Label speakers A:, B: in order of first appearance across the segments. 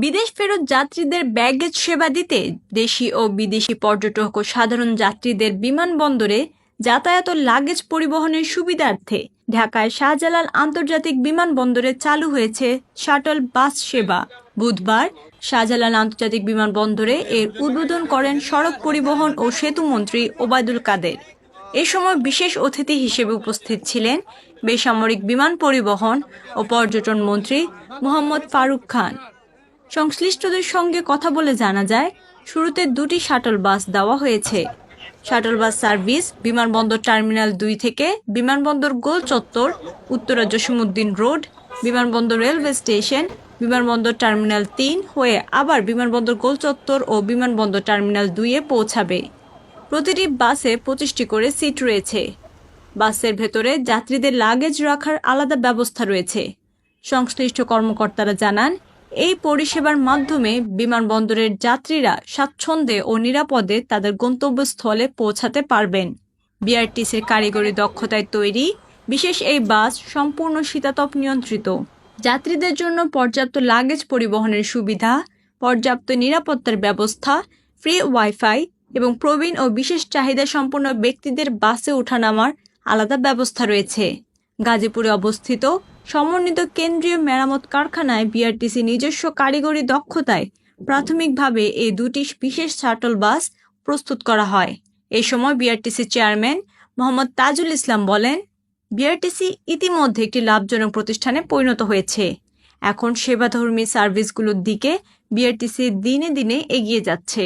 A: বিদেশ ফেরত যাত্রীদের ব্যাগেজ সেবা দিতে দেশি ও বিদেশি পর্যটক ও সাধারণ যাত্রীদের বিমানবন্দরে যাতায়াত ও লাগেজ পরিবহনের সুবিধার্থে ঢাকায় শাহজালাল আন্তর্জাতিক বিমানবন্দরে চালু হয়েছে শাটল বাস সেবা। বুধবার শাহজালাল আন্তর্জাতিক বিমানবন্দরে এর উদ্বোধন করেন সড়ক পরিবহন ও সেতুমন্ত্রী ওবায়দুল কাদের। এ সময় বিশেষ অতিথি হিসেবে উপস্থিত ছিলেন বেসামরিক বিমান পরিবহন ও পর্যটন মন্ত্রী মোহাম্মদ ফারুক খান। সংশ্লিষ্টদের সঙ্গে কথা বলে জানা যায়, শুরুতে 2টি শাটল বাস দেওয়া হয়েছে। শাটল বাস সার্ভিস বিমানবন্দর টার্মিনাল 2 থেকে বিমানবন্দর গোল চত্বর, উত্তরা জসিমউদ্দিন রোড, বিমানবন্দর রেলওয়ে স্টেশন, বিমানবন্দর টার্মিনাল 3 হয়ে আবার বিমানবন্দর গোল চত্বর ও বিমানবন্দর টার্মিনাল 2-এ পৌঁছাবে। প্রতিটি বাসে 25টি করে সিট রয়েছে। বাসের ভেতরে যাত্রীদের লাগেজ রাখার আলাদা ব্যবস্থা রয়েছে। সংশ্লিষ্ট কর্মকর্তারা জানান, এই পরিষেবার মাধ্যমে বিমানবন্দরের যাত্রীরা স্বাচ্ছন্দ্যে ও নিরাপদে তাদের গন্তব্যস্থলে পৌঁছাতে পারবেন। বিআরটিসির কারিগরি দক্ষতায় তৈরি বিশেষ এই বাস সম্পূর্ণ শীতাতপ নিয়ন্ত্রিত। যাত্রীদের জন্য পর্যাপ্ত লাগেজ পরিবহনের সুবিধা, পর্যাপ্ত নিরাপত্তার ব্যবস্থা, ফ্রি ওয়াইফাই এবং প্রবীণ ও বিশেষ চাহিদা সম্পন্ন ব্যক্তিদের বাসে ওঠানামার আলাদা ব্যবস্থা রয়েছে। গাজীপুরে অবস্থিত সমন্বিত কেন্দ্রীয় মেরামত কারখানায় বিআরটিসি নিজস্ব কারিগরি দক্ষতায় প্রাথমিকভাবে এই 2টি বিশেষ শাটল বাস প্রস্তুত করা হয়। এই সময় বিআরটিসি চেয়ারম্যান মোহাম্মদ তাজুল ইসলাম বলেন, বিআরটিসি ইতিমধ্যে একটি লাভজনক প্রতিষ্ঠানে পরিণত হয়েছে। এখন সেবাধর্মী সার্ভিসগুলোর দিকে বিআরটিসি দিনে দিনে এগিয়ে যাচ্ছে।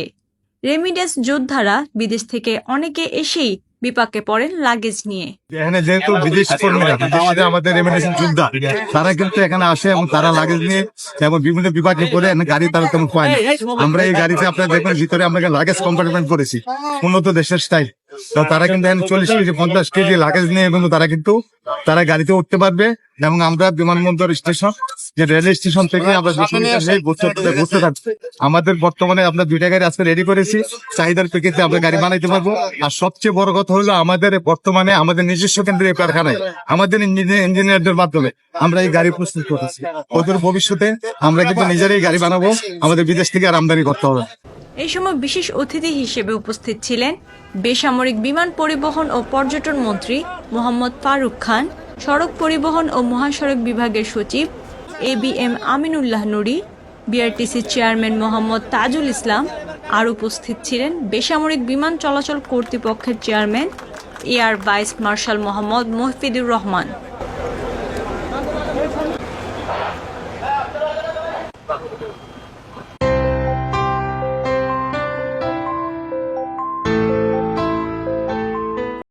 A: রেমিডেন্স যোদ্ধারা বিদেশ থেকে অনেকে এসেই বিপাকে পড়েন লাগেজ নিয়ে।
B: এখানে যেহেতু বিদেশি কর্মীরা, বিদেশিরা আমাদের রেমিডেন্স যোদ্ধা, তারা কিন্তু এখানে আসে এবং তারা লাগেজ নিয়ে এবং বিভিন্ন বিভাগে পড়ে গাড়ি তারা তেমন পায় না। আমরা এই গাড়িতে আপনার দেখবেন ভিতরে আমরা লাগেজ কম্পার্টমেন্ট করেছি, উন্নত দেশের স্টাইল। তো তারা কিন্তু 40 কেজি 50 কেজি লাগেজ নিয়ে এবং তারা গাড়িতে উঠতে পারবে। এবং আমরা বিমানবন্দর স্টেশন যে রেল স্টেশন থেকে আমরা ঘুরতে থাকবো। আমাদের বর্তমানে আমরা 2টা গাড়ি আজকে রেডি করেছি, চাহিদার প্রেক্ষিতে আমরা গাড়ি বানাইতে পারবো। আর সবচেয়ে বড় কথা হলো আমাদের বর্তমানে আমাদের নিজস্ব কেন্দ্রীয় কারখানায় আমাদের ইঞ্জিনিয়ারদের মাধ্যমে আমরা এই গাড়ি প্রস্তুত করেছি। অদূর ভবিষ্যতে আমরা কিন্তু নিজেরাই গাড়ি বানাবো, আমাদের বিদেশ থেকে আর আমদানি করতে হবে।
A: এই সময় বিশেষ অতিথি হিসেবে উপস্থিত ছিলেন বেসামরিক বিমান পরিবহন ও পর্যটন মন্ত্রী মোহাম্মদ ফারুক খান, সড়ক পরিবহন ও মহাসড়ক বিভাগের সচিব ABM Aminullah Nuri, BRTC chairman Mohammad Tajul Islam. আর উপস্থিত ছিলেন বেসামরিক বিমান চলাচল কর্তৃপক্ষের chairman air vice marshal Mohammad Mahfidur Rahman.